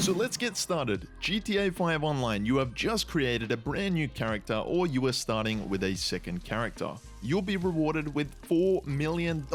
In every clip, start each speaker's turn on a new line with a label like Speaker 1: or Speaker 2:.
Speaker 1: So let's get started. GTA 5 Online, you have just created a brand new character or you are starting with a second character. You'll be rewarded with $4 million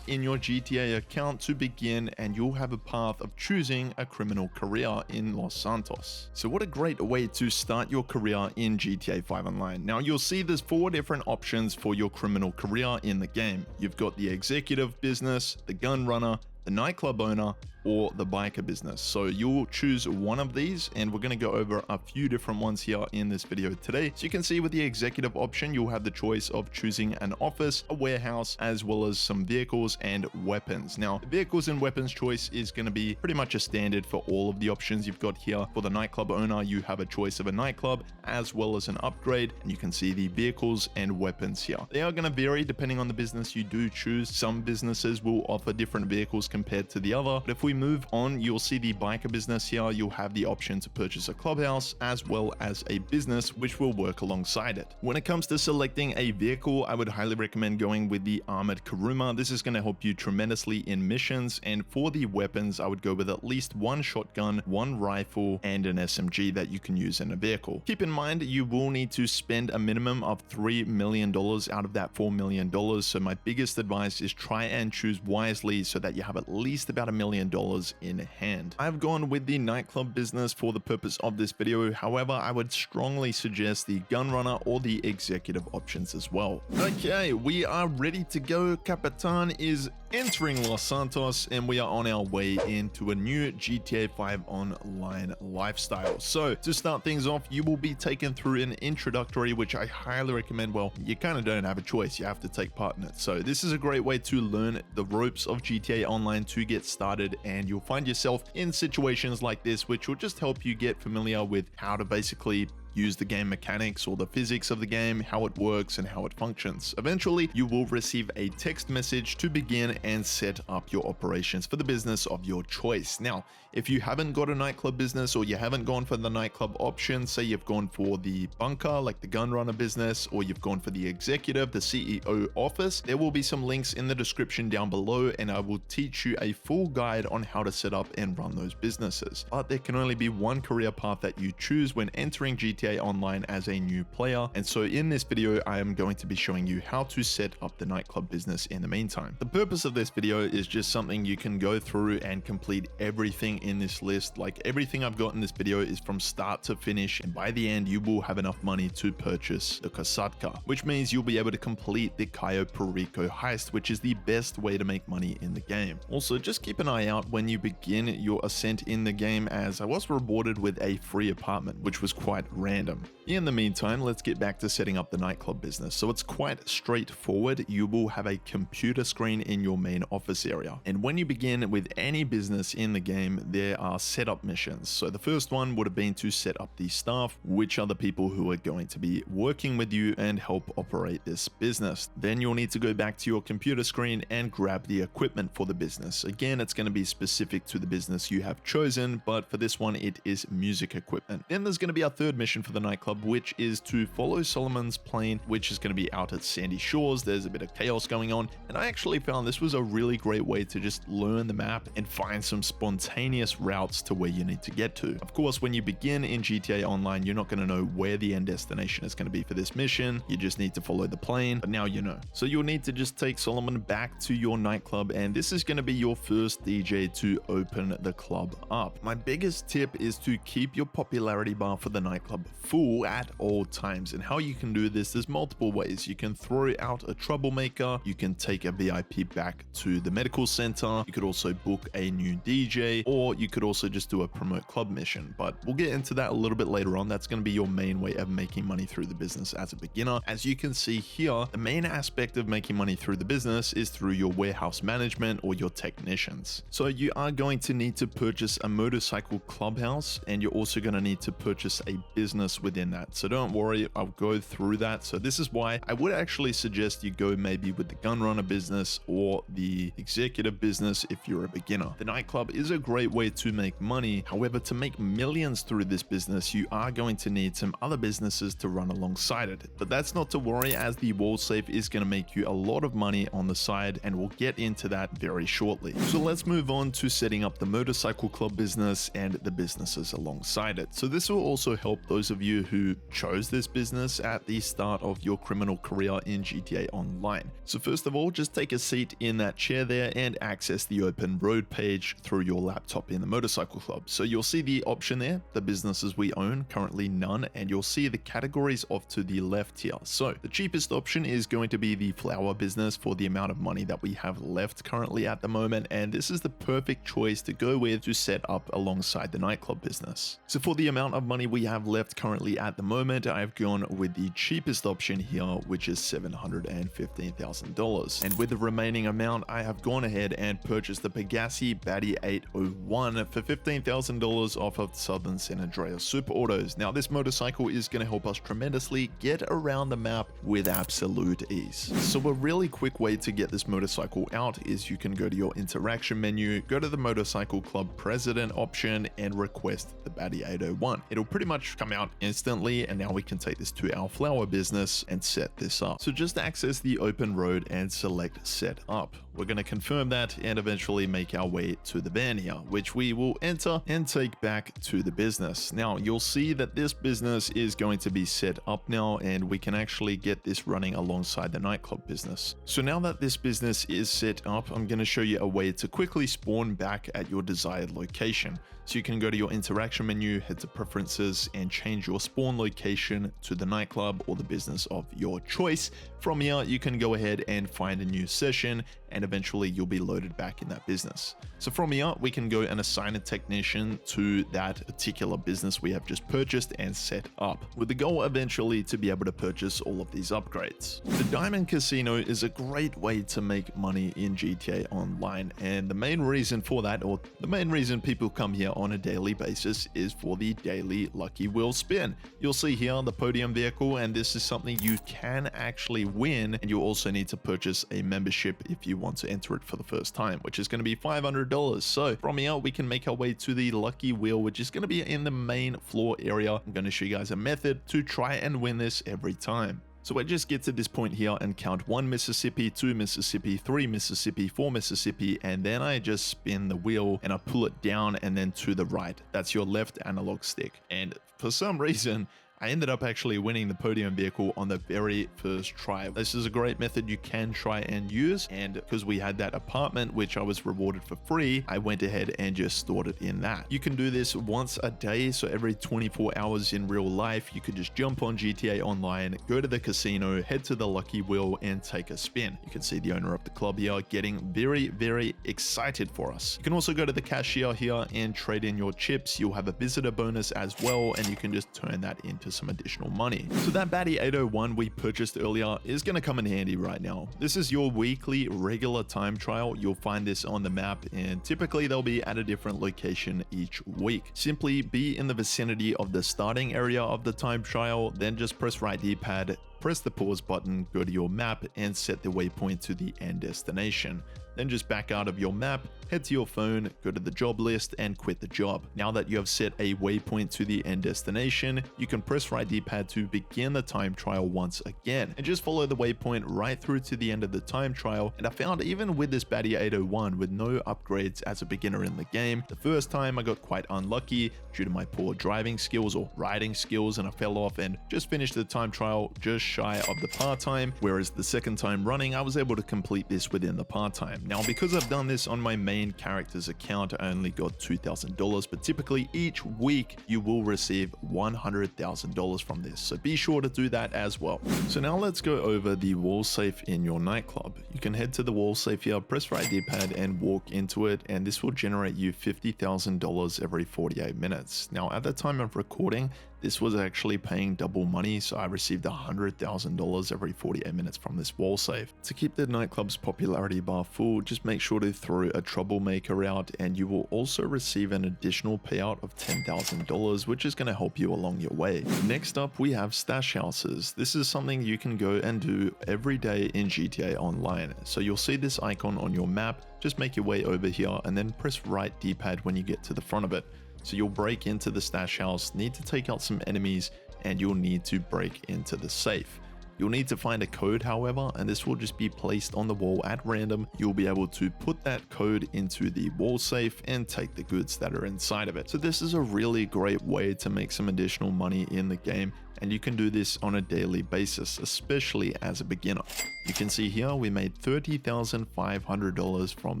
Speaker 1: in your GTA account to begin, and you'll have a path of choosing a criminal career in Los Santos. So what a great way to start your career in GTA 5 Online. Now you'll see there's 4 different options for your criminal career in the game. You've got the executive business, the gun runner, the nightclub owner, or the biker business. So you'll choose one of these, and we're going to go over a few different ones here in this video today. So you can see with the executive option, you'll have the choice of choosing an office, a warehouse, as well as some vehicles and weapons. Now, the vehicles and weapons choice is going to be pretty much a standard for all of the options you've got here. For the nightclub owner, you have a choice of a nightclub as well as an upgrade, and you can see the vehicles and weapons here. They are going to vary depending on the business you do choose. Some businesses will offer different vehicles compared to the other, but if we move on, you'll see the biker business here. You'll have the option to purchase a clubhouse as well as a business, which will work alongside it. When it comes to selecting a vehicle, I would highly recommend going with the armored Kuruma. This is going to help you tremendously in missions, and for the weapons, I would go with at least one shotgun, one rifle, and an SMG that you can use in a vehicle. Keep in mind, you will need to spend a minimum of $3 million out of that $4 million, so my biggest advice is try and choose wisely so that you have at least about $1 million in hand. I've gone with the nightclub business for the purpose of this video. However, I would strongly suggest the gun runner or the executive options as well. Okay, we are ready to go. Capitan is entering Los Santos, and we are on our way into a new GTA 5 Online lifestyle. So to start things off, you will be taken through an introductory, which I highly recommend. Well, you kind of don't have a choice, you have to take part in it. So this is a great way to learn the ropes of GTA Online to get started, and you'll find yourself in situations like this, which will just help you get familiar with how to basically use the game mechanics or the physics of the game, how it works and how it functions. Eventually, you will receive a text message to begin and set up your operations for the business of your choice. Now, if you haven't got a nightclub business or you haven't gone for the nightclub option, say you've gone for the bunker, like the gun runner business, or you've gone for the executive, the CEO office, there will be some links in the description down below, and I will teach you a full guide on how to set up and run those businesses. But there can only be one career path that you choose when entering GTA Online as a new player, and so in this video I am going to be showing you how to set up the nightclub business in the meantime. The purpose of this video is just something you can go through and complete everything in this list. Like, everything I've got in this video is from start to finish, and by the end you will have enough money to purchase the Kasatka, which means you'll be able to complete the Cayo Perico heist, which is the best way to make money in the game. Also, just keep an eye out when you begin your ascent in the game, as I was rewarded with a free apartment, which was quite random. In the meantime, let's get back to setting up the nightclub business. So it's quite straightforward. You will have a computer screen in your main office area, and when you begin with any business in the game, there are setup missions. So the first one would have been to set up the staff, which are the people who are going to be working with you and help operate this business. Then you'll need to go back to your computer screen and grab the equipment for the business. Again, it's going to be specific to the business you have chosen, but for this one it is music equipment. Then there's going to be our third mission for the nightclub, which is to follow Solomon's plane, which is going to be out at Sandy Shores. There's a bit of chaos going on, and I actually found this was a really great way to just learn the map and find some spontaneous routes to where you need to get to. Of course, when you begin in GTA Online, you're not going to know where the end destination is going to be for this mission. You just need to follow the plane, but now you know. So you'll need to just take Solomon back to your nightclub, and this is going to be your first DJ to open the club up. My biggest tip is to keep your popularity bar for the nightclub full at all times, and how you can do this, there's multiple ways. You can throw out a troublemaker, you can take a VIP back to the medical center, you could also book a new DJ, or you could also just do a promote club mission, but we'll get into that a little bit later on. That's going to be your main way of making money through the business as a beginner. As you can see here, the main aspect of making money through the business is through your warehouse management or your technicians. So you are going to need to purchase a motorcycle clubhouse, and you're also going to need to purchase a business business within that. So don't worry, I'll go through that. So this is why I would actually suggest you go maybe with the gun runner business or the executive business if you're a beginner. The nightclub is a great way to make money. However, to make millions through this business, you are going to need some other businesses to run alongside it. But that's not to worry, as the wall safe is going to make you a lot of money on the side, and we'll get into that very shortly. So let's move on to setting up the motorcycle club business and the businesses alongside it. So this will also help those of you who chose this business at the start of your criminal career in GTA Online. So first of all, just take a seat in that chair there and access the open road page through your laptop in the motorcycle club. So you'll see the option there, the businesses we own, currently none, and you'll see the categories off to the left here. So the cheapest option is going to be the flower business for the amount of money that we have left currently at the moment, and this is the perfect choice to go with to set up alongside the nightclub business. So for the amount of money we have left currently at the moment, I've gone with the cheapest option here, which is $715,000. And with the remaining amount, I have gone ahead and purchased the Pegassi Batty 801 for $15,000 off of Southern San Andreas Super Autos. Now this motorcycle is going to help us tremendously get around the map with absolute ease. So a really quick way to get this motorcycle out is you can go to your interaction menu, go to the motorcycle club president option, and request the Batty 801. It'll pretty much come out instantly, and now we can take this to our flower business and set this up. So just access the open road and select set up. We're going to confirm that and eventually make our way to the van here, which we will enter and take back to the business. Now you'll see that this business is going to be set up now, and we can actually get this running alongside the nightclub business. So now that this business is set up, I'm going to show you a way to quickly spawn back at your desired location. So you can go to your interaction menu, head to preferences, and change your spawn location to the nightclub or the business of your choice. From here, you can go ahead and find a new session, and eventually you'll be loaded back in that business. So from here, we can go and assign a technician to that particular business we have just purchased and set up, with the goal eventually to be able to purchase all of these upgrades. The Diamond Casino is a great way to make money in GTA Online, and the main reason for that, or the main reason people come here on a daily basis, is for the daily lucky wheel spin. You'll see here the podium vehicle, and this is something you can actually win, and you also need to purchase a membership if you want to enter it for the first time, which is going to be $500. So from here, we can make our way to the lucky wheel, which is going to be in the main floor area. I'm going to show you guys a method to try and win this every time. So I just get to this point here and count 1 Mississippi, 2 Mississippi, 3 Mississippi, 4 Mississippi, and then I just spin the wheel and I pull it down and then to the right. That's your left analog stick. And for some reason, I ended up actually winning the podium vehicle on the very first try. This is a great method you can try and use, and because we had that apartment which I was rewarded for free, I went ahead and just stored it in that. You can do this once a day, so every 24 hours in real life, you could just jump on GTA Online, go to the casino, head to the lucky wheel, and take a spin. You can see the owner of the club here getting very, very excited for us. You can also go to the cashier here and trade in your chips. You'll have a visitor bonus as well, and you can just turn that into some additional money. So that Batty 801 we purchased earlier is going to come in handy right now. This is your weekly regular time trial. You'll find this on the map, and typically they'll be at a different location each week. Simply be in the vicinity of the starting area of the time trial, then just press right D-pad, press the pause button, go to your map, and set the waypoint to the end destination. Then just back out of your map, head to your phone, go to the job list, and quit the job. Now that you have set a waypoint to the end destination, you can press right D-pad to begin the time trial once again, and just follow the waypoint right through to the end of the time trial. And I found even with this Batty 801 with no upgrades as a beginner in the game, the first time I got quite unlucky due to my poor driving skills or riding skills, and I fell off and just finished the time trial just shy of the part-time, whereas the second time running, I was able to complete this within the part-time. Now, because I've done this on my main character's account, I only got $2,000, but typically each week you will receive $100,000 from this. So be sure to do that as well. So now let's go over the wall safe in your nightclub. You can head to the wall safe here, press right D-pad and walk into it, and this will generate you $50,000 every 48 minutes. Now, at the time of recording, this was actually paying double money, so I received $100,000 $100,000 every 48 minutes from this wall save. To keep the nightclub's popularity bar full, just make sure to throw a troublemaker out, and you will also receive an additional payout of $10,000, which is going to help you along your way. Next up, we have stash houses. This is something you can go and do every day in GTA Online. So you'll see this icon on your map, just make your way over here and then press right D-pad when you get to the front of it. So you'll break into the stash house, need to take out some enemies, and you'll need to break into the safe. You'll need to find a code, however, and this will just be placed on the wall at random. You'll be able to put that code into the wall safe and take the goods that are inside of it. So this is a really great way to make some additional money in the game, and you can do this on a daily basis, especially as a beginner. You can see here we made $30,500 from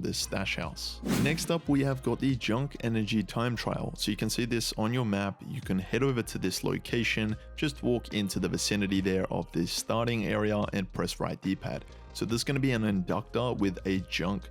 Speaker 1: this stash house. Next up, we have got the junk energy time trial. So you can see this on your map. You can head over to this location, just walk into the vicinity there of this starting area and press right D-pad. So there's going to be an inductor with a junk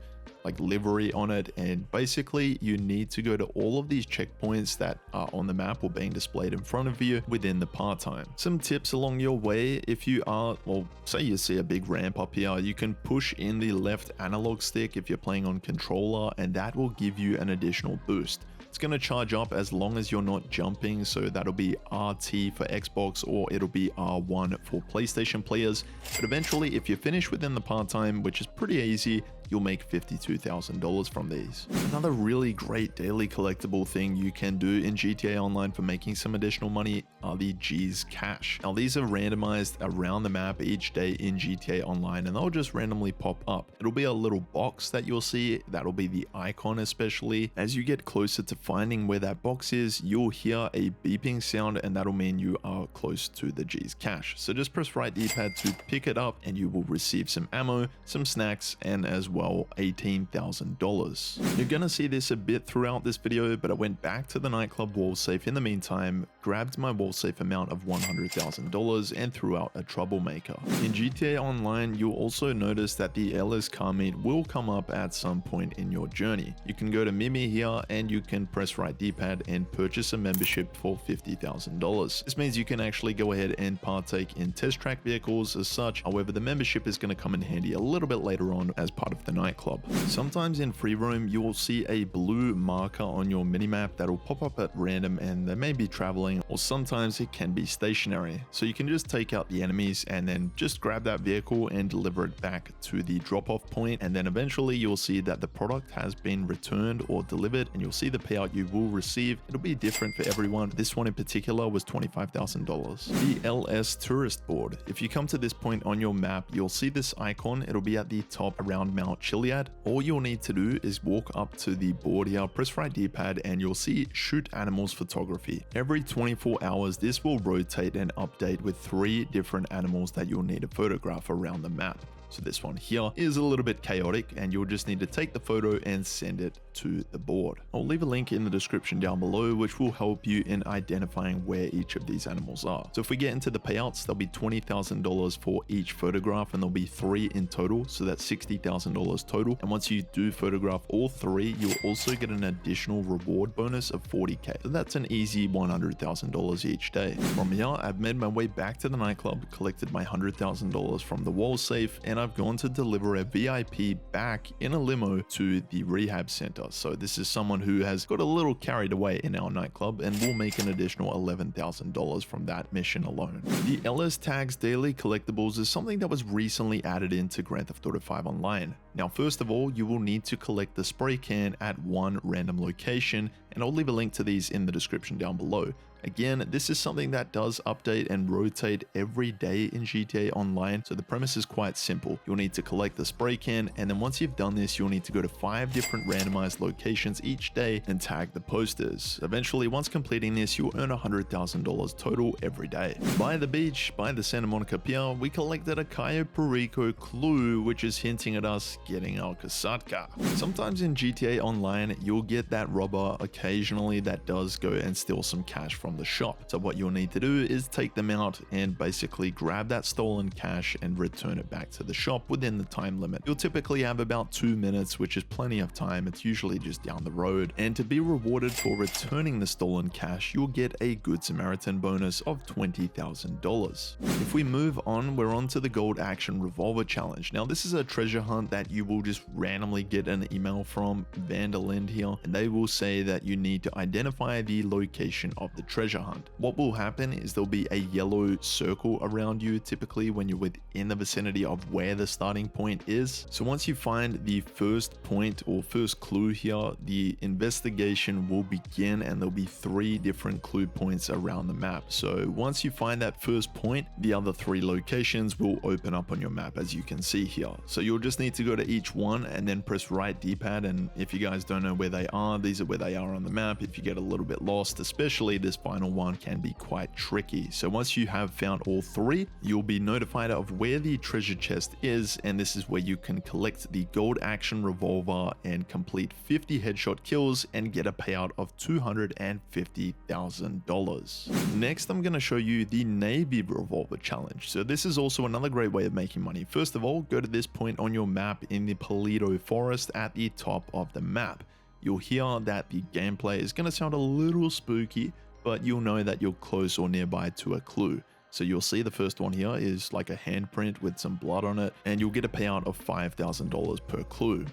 Speaker 1: like livery on it, and basically you need to go to all of these checkpoints that are on the map or being displayed in front of you within the part time. Some tips along your way: if you are, well, say you see a big ramp up here, you can push in the left analog stick if you're playing on controller, and that will give you an additional boost. It's going to charge up as long as you're not jumping, so that'll be RT for Xbox or it'll be R1 for PlayStation players. But eventually, if you finish within the part time, which is pretty easy, you'll make $52,000 from these. Another really great daily collectible thing you can do in GTA Online for making some additional money are the G's Cash. Now these are randomized around the map each day in GTA Online, and they'll just randomly pop up. It'll be a little box that you'll see, that'll be the icon especially. As you get closer to finding where that box is, you'll hear a beeping sound, and that'll mean you are close to the G's Cash. So just press right D-pad to pick it up, and you will receive some ammo, some snacks, and as well $18,000. You're gonna see this a bit throughout this video, but I went back to the nightclub wall safe in the meantime, grabbed my wall safe amount of $100,000 and threw out a troublemaker. In GTA Online, you'll also notice that the LS car meet will come up at some point in your journey. You can go to Mimi here and you can press right D-pad and purchase a membership for $50,000. This means you can actually go ahead and partake in test track vehicles as such. However, the membership is going to come in handy a little bit later on as part of the nightclub. Sometimes in free roam, you will see a blue marker on your minimap that will pop up at random, and they may be traveling, or sometimes it can be stationary. So you can just take out the enemies and then just grab that vehicle and deliver it back to the drop-off point, and then eventually you'll see that the product has been returned or delivered, and you'll see the payout you will receive. It'll be different for everyone. This one in particular was $25,000. The LS tourist board. If you come to this point on your map, you'll see this icon. It'll be at the top around Mount Chiliad. All you'll need to do is walk up to the board here, press right D-pad, and you'll see shoot animals photography. Every 24 hours, this will rotate and update with 3 different animals that you'll need to photograph around the map. So this one here is a little bit chaotic, and you'll just need to take the photo and send it to the board. I'll leave a link in the description down below, which will help you in identifying where each of these animals are. So if we get into the payouts, there'll be $20,000 for each photograph, and there'll be 3 in total, so that's $60,000 total. And once you do photograph all 3, you'll also get an additional reward bonus of $40K. So that's an easy $100,000 each day. From here, I've made my way back to the nightclub, collected my $100,000 from the wall safe, and I've gone to deliver a VIP back in a limo to the rehab center. So this is someone who has got a little carried away in our nightclub, and will make an additional $11,000 from that mission alone. The LS Tags Daily Collectibles is something that was recently added into Grand Theft Auto 5 Online. Now, first of all, you will need to collect the spray can at one random location, and I'll leave a link to these in the description down below. Again, this is something that does update and rotate every day in GTA Online, so the premise is quite simple. You'll need to collect the spray can, and then once you've done this, you'll need to go to 5 different randomized locations each day and tag the posters. Eventually, once completing this, you'll earn $100,000 total every day. By the beach, by the Santa Monica Pier, we collected a Cayo Perico clue, which is hinting at us getting our Kasatka. Sometimes in GTA Online, you'll get that robber, a occasionally that does go and steal some cash from the shop. So what you'll need to do is take them out and basically grab that stolen cash and return it back to the shop within the time limit. You'll typically have about 2 minutes, which is plenty of time. It's usually just down the road. And to be rewarded for returning the stolen cash, you'll get a Good Samaritan bonus of $20,000. If we move on, we're on to the Gold Action Revolver Challenge. Now, this is a treasure hunt that you will just randomly get an email from Vanderland here, and they will say that you need to identify the location of the treasure hunt. What will happen is there'll be a yellow circle around you, typically when you're within the vicinity of where the starting point is. So once you find the first point or first clue here, the investigation will begin, and there'll be 3 different clue points around the map. So once you find that first point, the other 3 locations will open up on your map, as you can see here. So you'll just need to go to each one and then press right D-pad, and if you guys don't know where they are, these are where they are on the map. If you get a little bit lost, especially this final one can be quite tricky. So once you have found all 3, you'll be notified of where the treasure chest is, and this is where you can collect the Gold Action Revolver and complete 50 headshot kills and get a payout of $250,000. Next, I'm going to show you the Navy Revolver Challenge. So this is also another great way of making money. First of all, go to this point on your map in the Paleto Forest at the top of the map. You'll hear that the gameplay is going to sound a little spooky, but you'll know that you're close or nearby to a clue. So you'll see the first one here is like a handprint with some blood on it, and you'll get a payout of $5,000 per clue.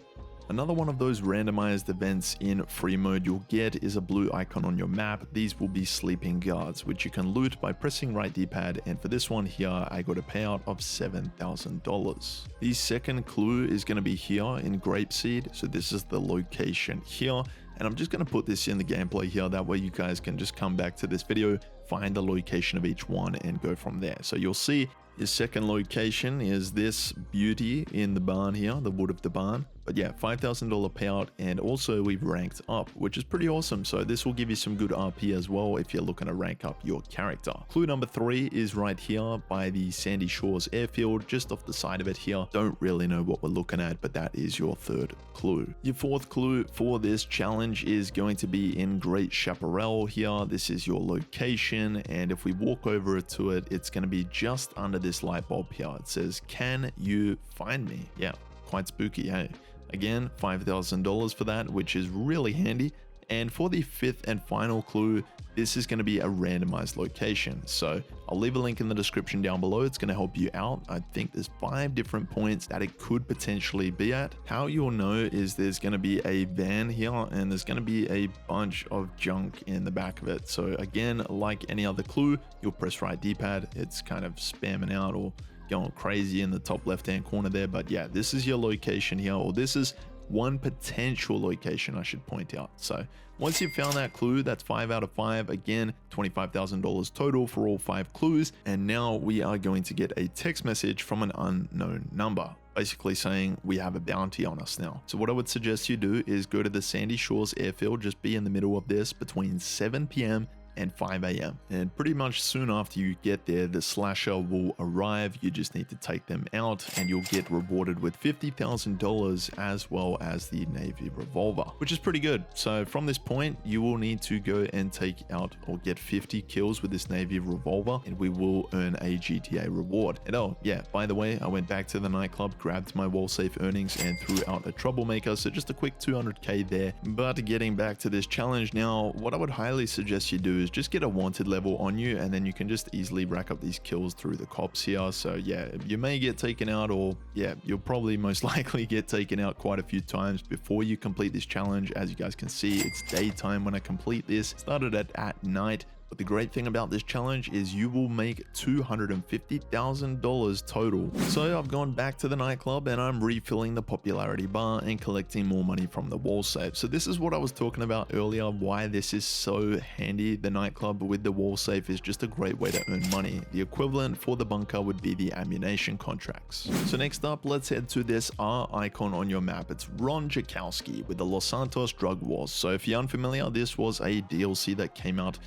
Speaker 1: Another one of those randomized events in free mode you'll get is a blue icon on your map. These will be sleeping guards, which you can loot by pressing right D-pad, and for this one here, I got a payout of $7,000. The second clue is going to be here in Grapeseed, so this is the location here, and I'm just going to put this in the gameplay here, that way you guys can just come back to this video, find the location of each one, and go from there. So you'll see the second location is this beauty in the barn here, the wood of the barn. But yeah, $5,000 payout, and also we've ranked up, which is pretty awesome. So this will give you some good RP as well if you're looking to rank up your character. Clue number 3 is right here by the Sandy Shores airfield, just off the side of it here. Don't really know what we're looking at, but that is your 3rd clue. Your 4th clue for this challenge is going to be in Great Chaparral here. This is your location, and if we walk over to it, it's going to be just under this light bulb here. It says, "Can you find me?" Yeah, quite spooky, hey? Again, $5,000 for that, which is really handy. And for the 5th and final clue, this is going to be a randomized location. So I'll leave a link in the description down below. It's going to help you out. I think there's 5 different points that it could potentially be at. How you'll know is there's going to be a van here, and there's going to be a bunch of junk in the back of it. So again, like any other clue, you'll press right D-pad. It's kind of spamming out or going crazy in the top left hand corner there. But yeah, this is your location here, or this is one potential location, I should point out. So once you've found that clue, that's 5 out of 5. Again, $25,000 total for all 5 clues. And now we are going to get a text message from an unknown number, basically saying we have a bounty on us now. So what I would suggest you do is go to the Sandy Shores airfield, just be in the middle of this between 7 p.m. and 5 a.m. And pretty much soon after you get there, the slasher will arrive. You just need to take them out, and you'll get rewarded with $50,000 as well as the Navy revolver, which is pretty good. So from this point, you will need to go and take out or get 50 kills with this Navy revolver, and we will earn a GTA reward. And oh yeah, by the way, I went back to the nightclub, grabbed my wall safe earnings, and threw out a troublemaker. So just a quick 200k there. But getting back to this challenge now, what I would highly suggest you do is just get a wanted level on you, and then you can just easily rack up these kills through the cops here. So yeah, you may get taken out, or yeah, you'll probably most likely get taken out quite a few times before you complete this challenge. As you guys can see, it's daytime when I complete this. Started at night. But the great thing about this challenge is you will make $250,000 total. So I've gone back to the nightclub, and I'm refilling the popularity bar and collecting more money from the wall safe. So this is what I was talking about earlier, why this is so handy. The nightclub with the wall safe is just a great way to earn money. The equivalent for the bunker would be the ammunition contracts. So next up, let's head to this R icon on your map. It's Ron Jakowski with the Los Santos drug wars. So if you're unfamiliar, this was a DLC that came out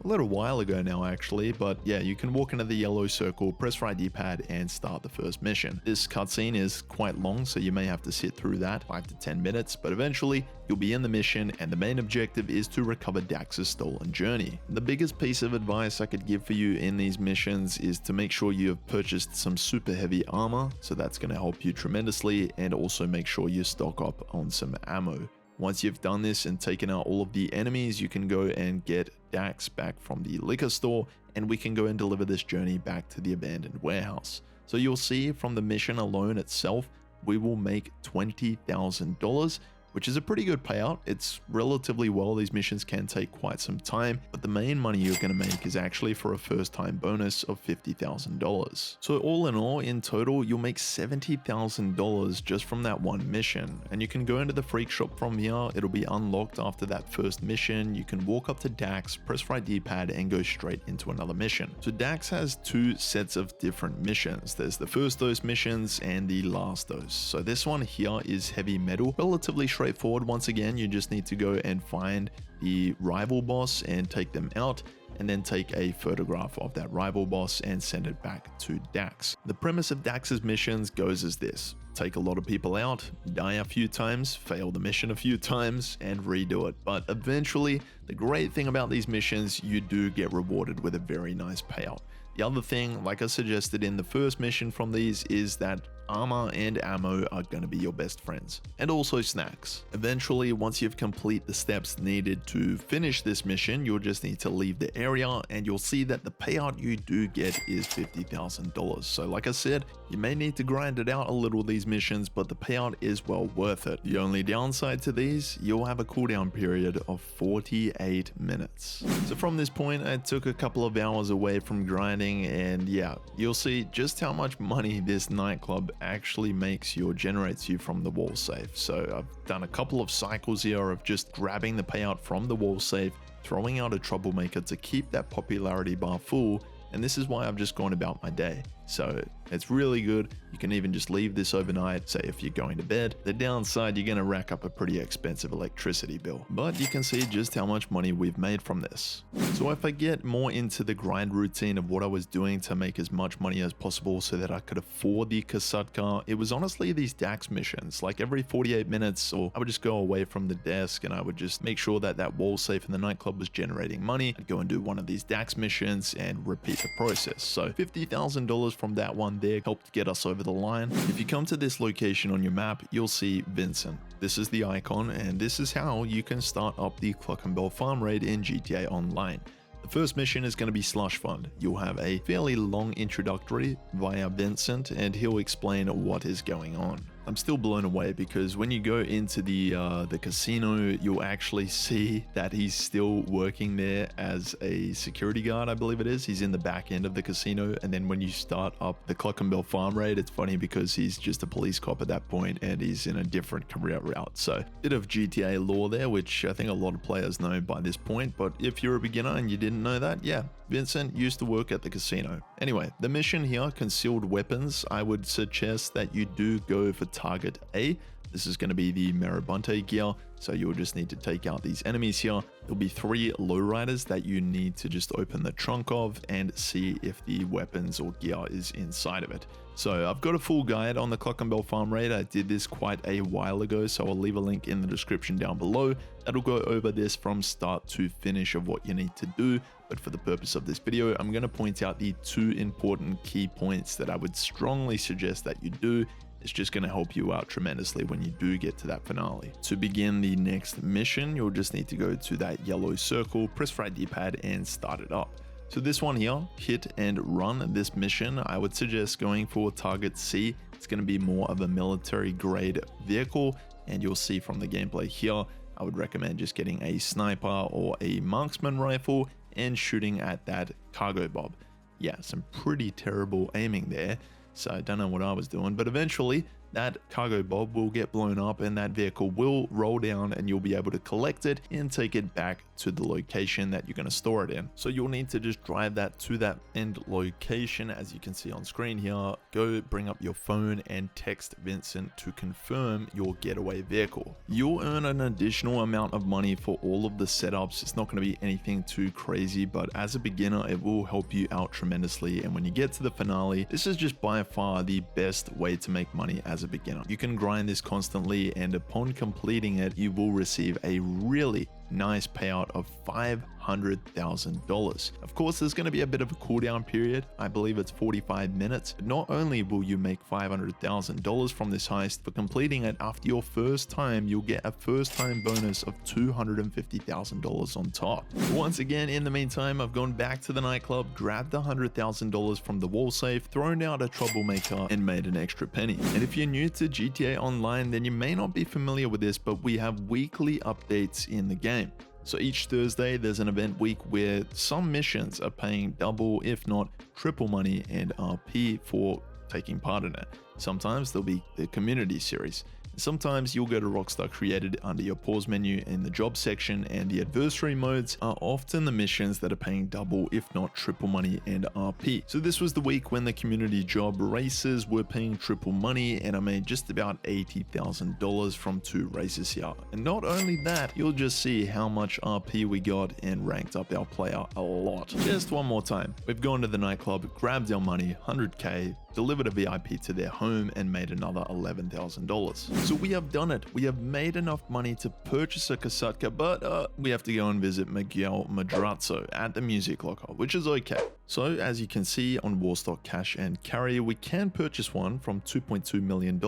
Speaker 1: a little while ago now actually, but yeah, you can walk into the yellow circle, press right D-pad and start the first mission. This cutscene is quite long, so you may have to sit through that 5 to 10 minutes, but eventually you'll be in the mission and the main objective is to recover Dax's stolen journey. The biggest piece of advice I could give for you in these missions is to make sure you have purchased some super heavy armor, so that's going to help you tremendously, and also make sure you stock up on some ammo. Once you've done this and taken out all of the enemies, you can go and get Dax back from the liquor store, and we can go and deliver this journey back to the abandoned warehouse. So you'll see from the mission alone itself, we will make $20,000, which is a pretty good payout. It's relatively well. These missions can take quite some time, but the main money you're going to make is actually for a first time bonus of $50,000. So all in all, in total, you'll make $70,000 just from that one mission. And you can go into the freak shop from here. It'll be unlocked after that first mission. You can walk up to Dax, press right D-pad and go straight into another mission. So Dax has two sets of different missions. There's the first dose missions and the last dose. So this one here is heavy metal, relatively straightforward. Once again, you just need to go and find the rival boss and take them out, and then take a photograph of that rival boss and send it back to Dax. The premise of Dax's missions goes as this: take a lot of people out, die a few times, fail the mission a few times, and redo it. But eventually, the great thing about these missions, you do get rewarded with a very nice payout. The other thing, like I suggested in the first mission from these, is that armor and ammo are going to be your best friends, and also snacks. Eventually, once you've completed the steps needed to finish this mission, you'll just need to leave the area, and you'll see that the payout you do get is $50,000. So like I said, you may need to grind it out a little these missions, but the payout is well worth it. The only downside to these, you'll have a cooldown period of 48 minutes. So from this point, I took a couple of hours away from grinding, and yeah, you'll see just how much money this nightclub actually makes you or generates you from the wall safe. So I've done a couple of cycles here of just grabbing the payout from the wall safe, throwing out a troublemaker to keep that popularity bar full, and this is why I've just gone about my day. So it's really good. You can even just leave this overnight, say if you're going to bed. The downside, you're going to rack up a pretty expensive electricity bill, but you can see just how much money we've made from this. So if I get more into the grind routine of what I was doing to make as much money as possible so that I could afford the Kasatka, it was honestly these Dax missions. Like every 48 minutes, or I would just go away from the desk and I would just make sure that that wall safe in the nightclub was generating money. I'd go and do one of these Dax missions and repeat the process. So $50,000 from that one there helped get us over the line. If you come to this location on your map, you'll see Vincent. This is the icon, and this is how you can start up the Clock and Bell farm raid in GTA Online. The first mission is going to be Slush Fund. You'll have a fairly long introductory via Vincent, and he'll explain what is going on. I'm still blown away because when you go into the casino, you'll actually see that he's still working there as a security guard, I believe it is. He's in the back end of the casino, and then when you start up the Clock and Bell farm raid, it's funny because he's just a police cop at that point and he's in a different career route. So bit of GTA lore there, which I think a lot of players know by this point, but if you're a beginner and you didn't know that, yeah, Vincent used to work at the casino. Anyway, the mission here, concealed weapons, I would suggest that you do go for target A. This is going to be the Marabunte gear, so you'll just need to take out these enemies here. There'll be 3 lowriders that you need to just open the trunk of and see if the weapons or gear is inside of it. So I've got a full guide on the Clock and Bell farm raid. I did this quite a while ago, so I'll leave a link in the description down below. That'll go over this from start to finish of what you need to do. But for the purpose of this video, I'm going to point out the 2 important key points that I would strongly suggest that you do. It's just going to help you out tremendously when you do get to that finale. To begin the next mission, you'll just need to go to that yellow circle, press right D-pad and start it up. So this one here, hit and run this mission, I would suggest going for target C. It's going to be more of a military grade vehicle, and you'll see from the gameplay here, I would recommend just getting a sniper or a marksman rifle and shooting at that cargo bob. Yeah, some pretty terrible aiming there. So I don't know what I was doing, but eventually that cargo bob will get blown up and that vehicle will roll down and you'll be able to collect it and take it back to the location that you're going to store it in. So you'll need to just drive that to that end location, as you can see on screen here. Go bring up your phone and text Vincent to confirm your getaway vehicle. You'll earn an additional amount of money for all of the setups. It's not going to be anything too crazy, but as a beginner, it will help you out tremendously. And when you get to the finale, this is just by far the best way to make money as a beginner. You can grind this constantly, and upon completing it, you will receive a really nice payout of $500,000. Of course, there's going to be a bit of a cooldown period. I believe it's 45 minutes. But not only will you make $500,000 from this heist, for completing it after your first time, you'll get a first time bonus of $250,000 on top. Once again, in the meantime, I've gone back to the nightclub, grabbed the $100,000 from the wall safe, thrown out a troublemaker, and made an extra penny. And if you're new to GTA Online, then you may not be familiar with this, but we have weekly updates in the game. So each Thursday, there's an event week where some missions are paying double, if not triple money and RP for taking part in it. Sometimes there'll be the community series. Sometimes you'll go to Rockstar Created under your pause menu in the job section, and the adversary modes are often the missions that are paying double, if not triple money and RP. So this was the week when the community job races were paying triple money, and I made just about $80,000 from 2 races here. And not only that, you'll just see how much RP we got and ranked up our player a lot. Just one more time, we've gone to the nightclub, grabbed our money, 100K, delivered a VIP to their home, and made another $11,000. So we have done it. We have made enough money to purchase a Kasatka, but we have to go and visit Miguel Madrazo at the music locker, which is okay. So as you can see on Warstock Cash and Carry, we can purchase one from $2.2 million,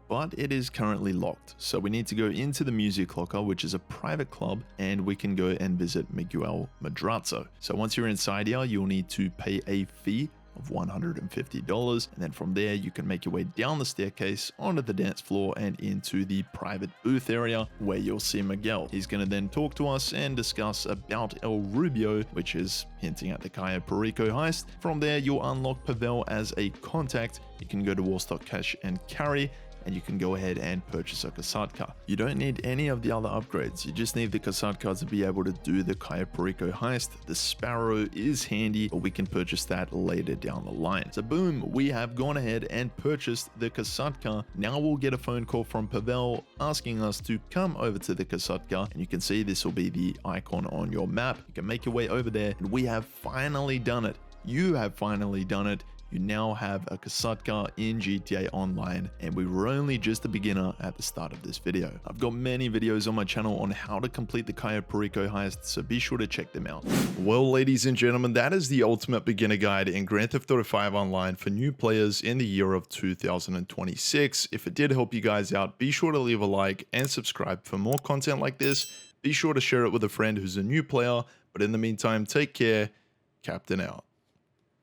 Speaker 1: but it is currently locked. So we need to go into the music locker, which is a private club, and we can go and visit Miguel Madrazo. So once you're inside here, you'll need to pay a fee of $150, and then from there you can make your way down the staircase onto the dance floor and into the private booth area where you'll see Miguel. He's going to then talk to us and discuss about El Rubio, which is hinting at the Cayo Perico heist. From there you'll unlock Pavel as a contact. You can go to Warstock Cash and Carry, and you can go ahead and purchase a Kasatka. You don't need any of the other upgrades, you just need the Kasatka to be able to do the Cayo Perico heist. The Sparrow is handy, but we can purchase that later down the line. So boom, we have gone ahead and purchased the Kasatka. Now we'll get a phone call from Pavel asking us to come over to the Kasatka, and you can see this will be the icon on your map. You can make your way over there, and we have finally done it. You have finally done it. You now have a Kasatka in GTA Online, and we were only just a beginner at the start of this video. I've got many videos on my channel on how to complete the Cayo Perico heist, so be sure to check them out. Well, ladies and gentlemen, that is the ultimate beginner guide in Grand Theft Auto 5 Online for new players in the year of 2026. If it did help you guys out, be sure to leave a like and subscribe for more content like this. Be sure to share it with a friend who's a new player, but in the meantime, take care. Captain out.